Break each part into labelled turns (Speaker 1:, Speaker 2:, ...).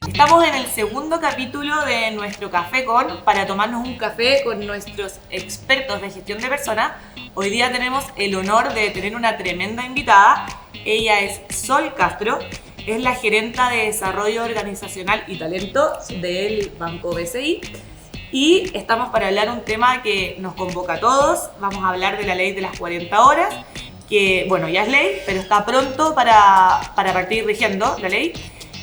Speaker 1: Estamos en el segundo capítulo de nuestro Café para tomarnos un café con nuestros expertos de gestión de personas. Hoy día tenemos el honor de tener una tremenda invitada. Ella es Sol Castro, es la gerenta de desarrollo organizacional y talento del Banco BCI. Y estamos para hablar un tema que nos convoca a todos. Vamos a hablar de la ley de las 40 horas, que bueno, ya es ley, pero está pronto para partir rigiendo la ley.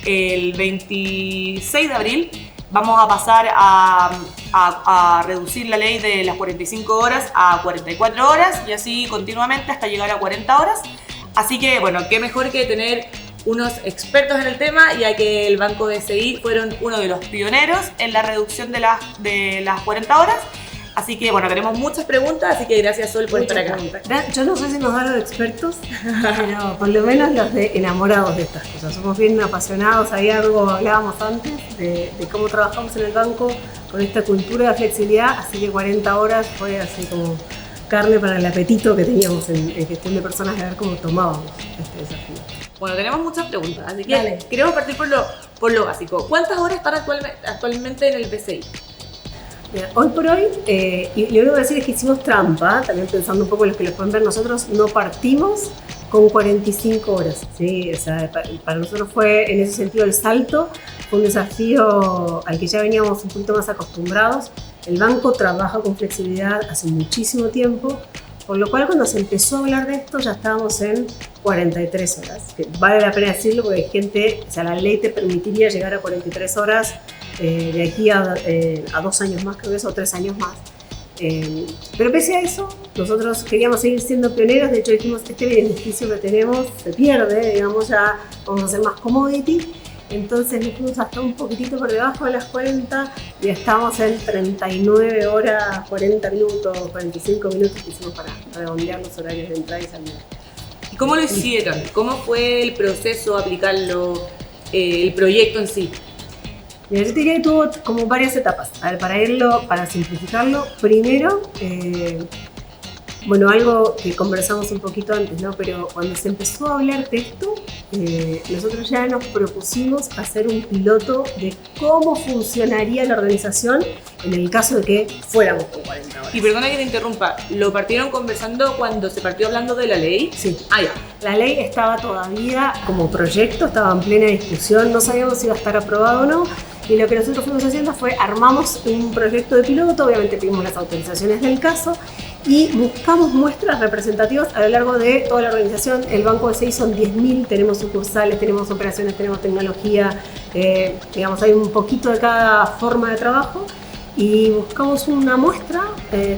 Speaker 1: El 26 de abril vamos a pasar a reducir la ley de las 45 horas a 44 horas y así continuamente hasta llegar a 40 horas. Así que bueno, qué mejor que tener unos expertos en el tema, ya que el Banco BCI fueron uno de los pioneros en la reducción de las 40 horas. Así que bueno, tenemos muchas preguntas, así que gracias Sol por estar acá.
Speaker 2: Yo no sé si nos da los expertos, pero por lo menos los de enamorados de estas cosas. Somos bien apasionados, ahí algo hablábamos antes de cómo trabajamos en el banco con esta cultura de flexibilidad, así que 40 horas fue así como carne para el apetito que teníamos en gestión de personas, de ver cómo tomábamos este desafío.
Speaker 1: Bueno, tenemos muchas preguntas, así que queremos partir por lo básico. ¿Cuántas horas están actualmente en el BCI?
Speaker 2: Hoy por hoy, y lo único que decir es que hicimos trampa, también pensando un poco en los que los pueden ver, nosotros no partimos con 45 horas, ¿sí? O sea, para nosotros fue en ese sentido el salto, fue un desafío al que ya veníamos un poquito más acostumbrados. El banco trabaja con flexibilidad hace muchísimo tiempo, por lo cual cuando se empezó a hablar de esto ya estábamos en 43 horas, que vale la pena decirlo porque hay gente, o sea, la ley te permitiría llegar a 43 horas de aquí a 2 años más, creo que eso, o 3 años más. Pero pese a eso, nosotros queríamos seguir siendo pioneros. De hecho dijimos, este beneficio que tenemos se pierde, digamos, ya vamos a ser más commodity. Entonces nos fuimos hasta un poquitito por debajo de las 40 y estamos en 39 horas, 40 minutos, 45 minutos que hicimos para redondear los horarios de entrada y salida.
Speaker 1: ¿Y cómo lo hicieron? ¿Cómo fue el proceso, aplicarlo, el proyecto en sí?
Speaker 2: Yo te diría que tuvo como varias etapas. A ver, para simplificarlo, primero, bueno, algo que conversamos un poquito antes, ¿no? Pero cuando se empezó a hablar de esto, nosotros ya nos propusimos hacer un piloto de cómo funcionaría la organización en el caso de que fuéramos con 40 horas.
Speaker 1: Y perdona que te interrumpa, ¿lo partieron conversando cuando se partió hablando de la ley?
Speaker 2: Sí. Ya. La ley estaba todavía como proyecto, estaba en plena discusión, no sabíamos si iba a estar aprobado o no. Y lo que nosotros fuimos haciendo fue armamos un proyecto de piloto, obviamente pedimos las autorizaciones del caso y buscamos muestras representativas a lo largo de toda la organización. El Banco BCI son 10.000, tenemos sucursales, tenemos operaciones, tenemos tecnología, digamos, hay un poquito de cada forma de trabajo y buscamos una muestra,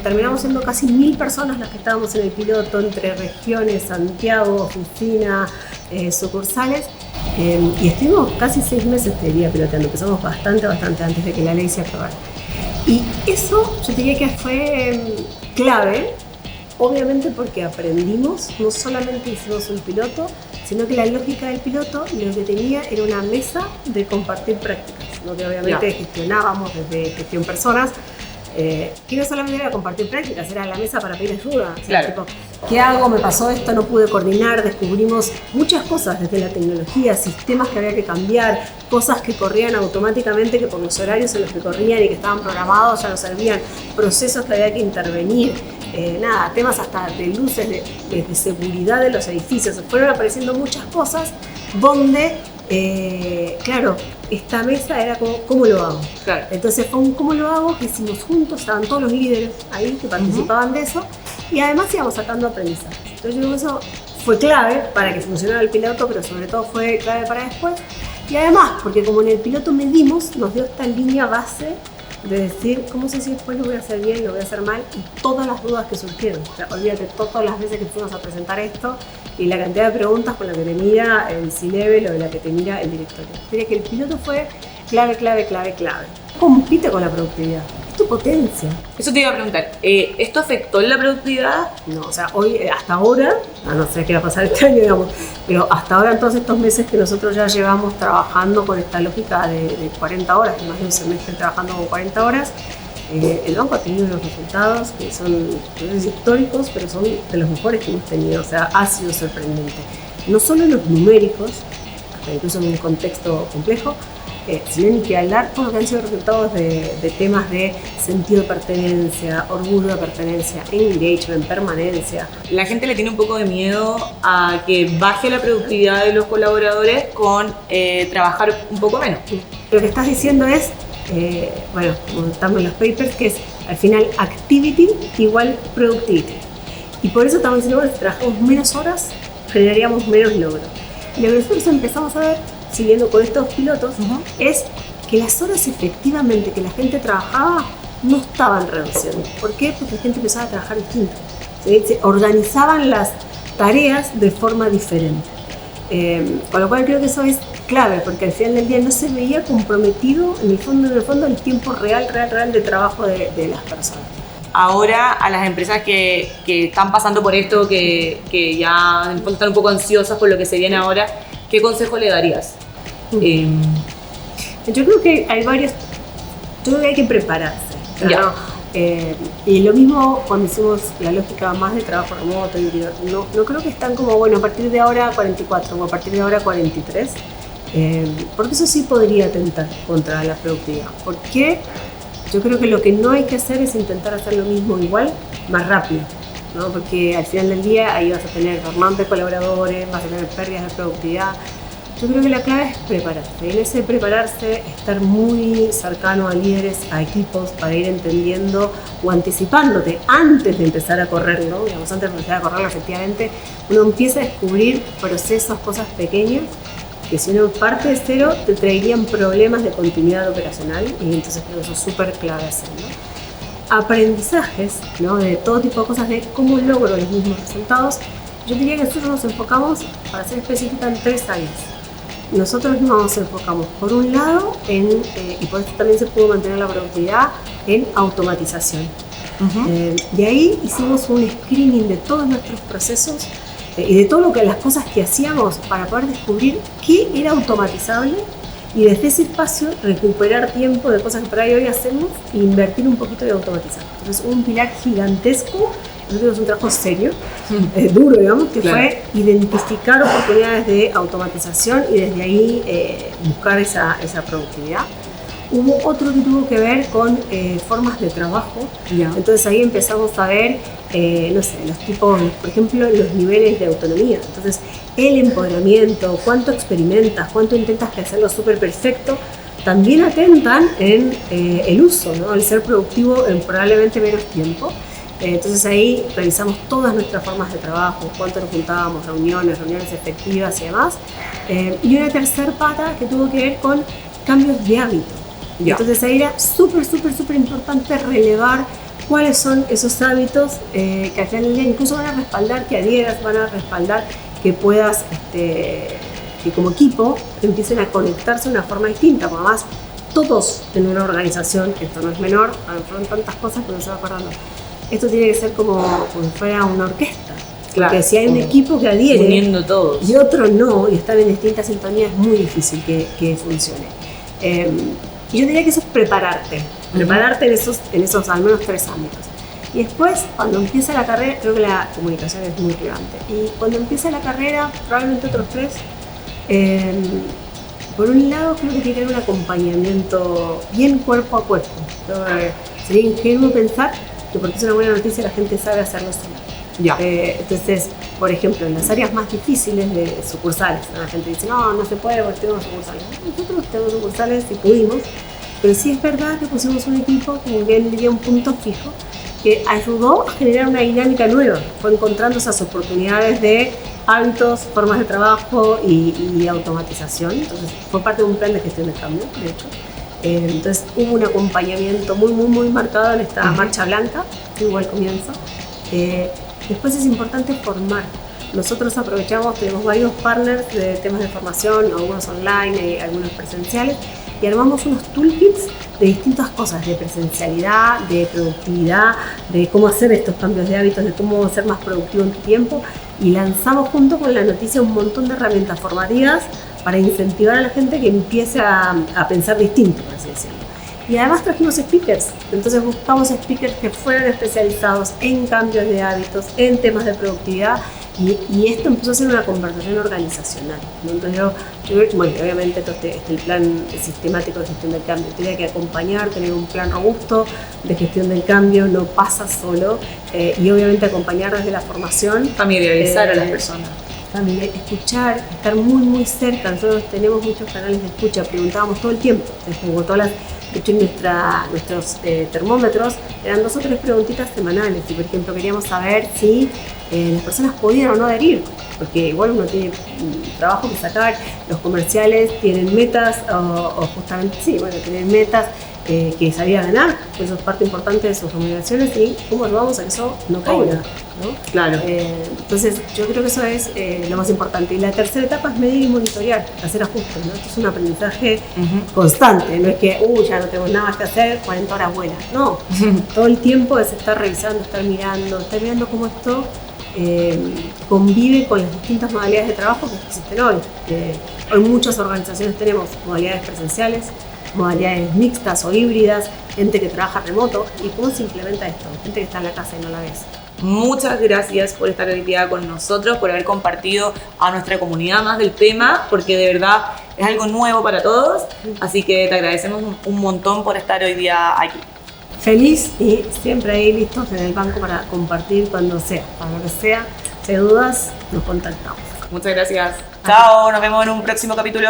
Speaker 2: terminamos siendo casi 1.000 personas las que estábamos en el piloto, entre regiones, Santiago, oficina, sucursales. Y estuvimos casi 6 meses, te diría, piloteando. Empezamos bastante antes de que la ley se aprobara. Y eso, yo te diría que fue clave, obviamente porque aprendimos, no solamente hicimos un piloto, sino que la lógica del piloto lo que tenía era una mesa de compartir prácticas, ¿no? Que obviamente gestionábamos desde gestión personas, que no solamente era compartir prácticas, era la mesa para pedir ayuda. O sea, tipo, ¿qué hago? Me pasó esto, no pude coordinar, descubrimos muchas cosas desde la tecnología, sistemas que había que cambiar, cosas que corrían automáticamente, que por los horarios en los que corrían y que estaban programados ya no servían, procesos que había que intervenir, temas hasta de luces, de seguridad de los edificios. Fueron apareciendo muchas cosas donde, claro, esta mesa era como, ¿cómo lo hago?
Speaker 1: Claro.
Speaker 2: Entonces fue un ¿cómo lo hago? Que hicimos juntos, estaban todos los líderes ahí que participaban de eso y además íbamos sacando aprendizajes. Entonces yo creo que eso fue clave para que funcionara el piloto, pero sobre todo fue clave para después. Y además, porque como en el piloto medimos, nos dio esta línea base de decir, ¿cómo sé si después lo voy a hacer bien, lo voy a hacer mal? Y todas las dudas que surgieron. O sea, olvídate, todas las veces que fuimos a presentar esto y la cantidad de preguntas con la que te mira el C-Level o de la que te mira el directorio. Diría que el piloto fue clave. Compite con la productividad. Es tu potencia.
Speaker 1: Eso te iba a preguntar. ¿Esto afectó en la productividad?
Speaker 2: No, o sea, hoy, hasta ahora, no sé qué va a pasar este año, digamos, pero hasta ahora, en todos estos meses que nosotros ya llevamos trabajando con esta lógica de 40 horas, más de un semestre trabajando con 40 horas, El banco ha tenido unos resultados que son históricos, pero son de los mejores que hemos tenido, o sea, ha sido sorprendente. No solo los numéricos, hasta incluso en un contexto complejo, sino ni que hablar todo lo que han sido resultados de temas de sentido de pertenencia, orgullo de pertenencia, engagement, permanencia.
Speaker 1: La gente le tiene un poco de miedo a que baje la productividad de los colaboradores con trabajar un poco menos.
Speaker 2: Lo que estás diciendo es, bueno, como estamos en los papers, que es al final activity igual productivity. Y por eso estamos diciendo que si trabajamos menos horas, generaríamos menos logro. Y lo que nosotros empezamos a ver, siguiendo con estos pilotos, es que las horas efectivamente que la gente trabajaba no estaban reduciendo. ¿Por qué? Porque la gente empezaba a trabajar distinto. ¿Sí? Se organizaban las tareas de forma diferente. Con lo cual creo que eso es clave, porque al final del día no se veía comprometido en el fondo el tiempo real de trabajo de las personas.
Speaker 1: Ahora a las empresas que están pasando por esto, que ya en el fondo están un poco ansiosas por lo que se viene ahora, ¿qué consejo le darías?
Speaker 2: Yo creo que hay varios, yo creo que hay que prepararse.
Speaker 1: Ya.
Speaker 2: Y lo mismo cuando hicimos la lógica más de trabajo remoto, no creo que están como, bueno, a partir de ahora 44 o a partir de ahora 43, porque eso sí podría atentar contra la productividad. Porque yo creo que lo que no hay que hacer es intentar hacer lo mismo igual, más rápido, ¿no? Porque al final del día ahí vas a tener formantes colaboradores, vas a tener pérdidas de productividad. Yo creo que la clave es prepararse. Y en ese prepararse, estar muy cercano a líderes, a equipos, para ir entendiendo o anticipándote antes de empezar a correrlo. Digamos, antes de empezar a correrlo, efectivamente, uno empieza a descubrir procesos, cosas pequeñas, que si uno parte de cero, te traerían problemas de continuidad operacional. Y entonces creo que eso es súper clave hacerlo. Aprendizajes, ¿no? De todo tipo de cosas, de cómo logro los mismos resultados. Yo diría que nosotros nos enfocamos, para ser específica, en 3 áreas. Nosotros nos enfocamos, por un lado, y por esto también se pudo mantener la productividad, en automatización. De ahí hicimos un screening de todos nuestros procesos y de todo las cosas que hacíamos para poder descubrir qué era automatizable y desde ese espacio recuperar tiempo de cosas que por ahí hoy hacemos e invertir un poquito de automatizar. Entonces, un pilar gigantesco. Nosotros es un trabajo serio, duro, digamos, que fue identificar oportunidades de automatización y desde ahí buscar esa productividad. Hubo otro que tuvo que ver con formas de trabajo. Yeah. Entonces ahí empezamos a ver, no sé, los tipos, por ejemplo, los niveles de autonomía. Entonces, el empoderamiento, cuánto experimentas, cuánto intentas hacerlo súper perfecto, también atentan en el uso, ¿no? El ser productivo en probablemente menos tiempo. Entonces ahí revisamos todas nuestras formas de trabajo, cuánto nos juntábamos, reuniones efectivas y demás. Y una tercera pata que tuvo que ver con cambios de hábito. Yeah. Entonces ahí era súper importante relevar cuáles son esos hábitos que al final del día incluso van a respaldar que adhieras, van a respaldar que puedas, que como equipo empiecen a conectarse de una forma distinta. Porque además todos en una organización, que esto no es menor, fueron tantas cosas que no se va acordando. Esto tiene que ser como si fuera una orquesta. Claro, porque si hay un equipo que adhiere
Speaker 1: uniendo todos
Speaker 2: y otro no, y están en distintas sintonías, es muy difícil que funcione. Y yo diría que eso es prepararte en esos al menos 3 ámbitos. Y después, cuando empieza la carrera, creo que la comunicación es muy relevante. Y cuando empieza la carrera, probablemente otros 3. Por un lado, creo que tiene que haber un acompañamiento bien cuerpo a cuerpo. Sería ingenuo pensar que porque es una buena noticia la gente sabe hacerlo sola. Yeah. Entonces, por ejemplo, en las áreas más difíciles de sucursales, la gente dice, no se puede porque tenemos sucursales. Nosotros tenemos sucursales y pudimos, pero sí es verdad que pusimos un equipo, como bien diría, un punto fijo, que ayudó a generar una dinámica nueva. Fue encontrando esas oportunidades de hábitos, formas de trabajo y automatización. Entonces, fue parte de un plan de gestión de cambio, de hecho. Entonces hubo un acompañamiento muy marcado en esta marcha blanca, que hubo al comienzo. Después es importante formar. Nosotros aprovechamos, tenemos varios partners de temas de formación, algunos online, algunos presenciales, y armamos unos toolkits de distintas cosas, de presencialidad, de productividad, de cómo hacer estos cambios de hábitos, de cómo ser más productivo en tu tiempo, y lanzamos junto con la noticia un montón de herramientas formativas para incentivar a la gente que empiece a pensar distinto, por así decirlo. Y además trajimos speakers, entonces buscamos speakers que fueran especializados en cambios de hábitos, en temas de productividad, y esto empezó a ser una conversación organizacional, ¿no? Entonces bueno, obviamente todo el plan sistemático de gestión del cambio tiene que acompañar, tener un plan robusto de gestión del cambio, no pasa solo, y obviamente acompañar desde la formación.
Speaker 1: Familiarizar a las personas.
Speaker 2: Escuchar, estar muy muy cerca. Nosotros tenemos muchos canales de escucha, preguntábamos todo el tiempo, como todas de hecho nuestros termómetros eran 2 o 3 preguntitas semanales, y por ejemplo queríamos saber si las personas podían o no adherir, porque igual uno tiene trabajo que sacar, los comerciales tienen metas, o justamente tienen metas que sabía ganar, pues eso es parte importante de sus remuneraciones, y cómo ayudamos a que eso no caiga, ¿no?
Speaker 1: Claro.
Speaker 2: Entonces yo creo que eso es lo más importante. Y la tercera etapa es medir y monitorear, hacer ajustes, ¿no? Esto es un aprendizaje constante, no es que ya no tenemos nada más que hacer, 40 horas buenas, no. Todo el tiempo es estar revisando, estar mirando cómo esto convive con las distintas modalidades de trabajo que existen hoy. Hoy muchas organizaciones tenemos modalidades presenciales, modalidades mixtas o híbridas, gente que trabaja remoto. ¿Y cómo se implementa esto? Gente que está en la casa y no la ves.
Speaker 1: Muchas gracias por estar hoy día con nosotros, por haber compartido a nuestra comunidad más del tema, porque de verdad es algo nuevo para todos, así que te agradecemos un montón por estar hoy día aquí.
Speaker 2: Feliz y siempre ahí listos en el banco para compartir cuando sea, para lo que sea. Si hay dudas, nos contactamos.
Speaker 1: Muchas gracias. Chao, nos vemos en un próximo capítulo.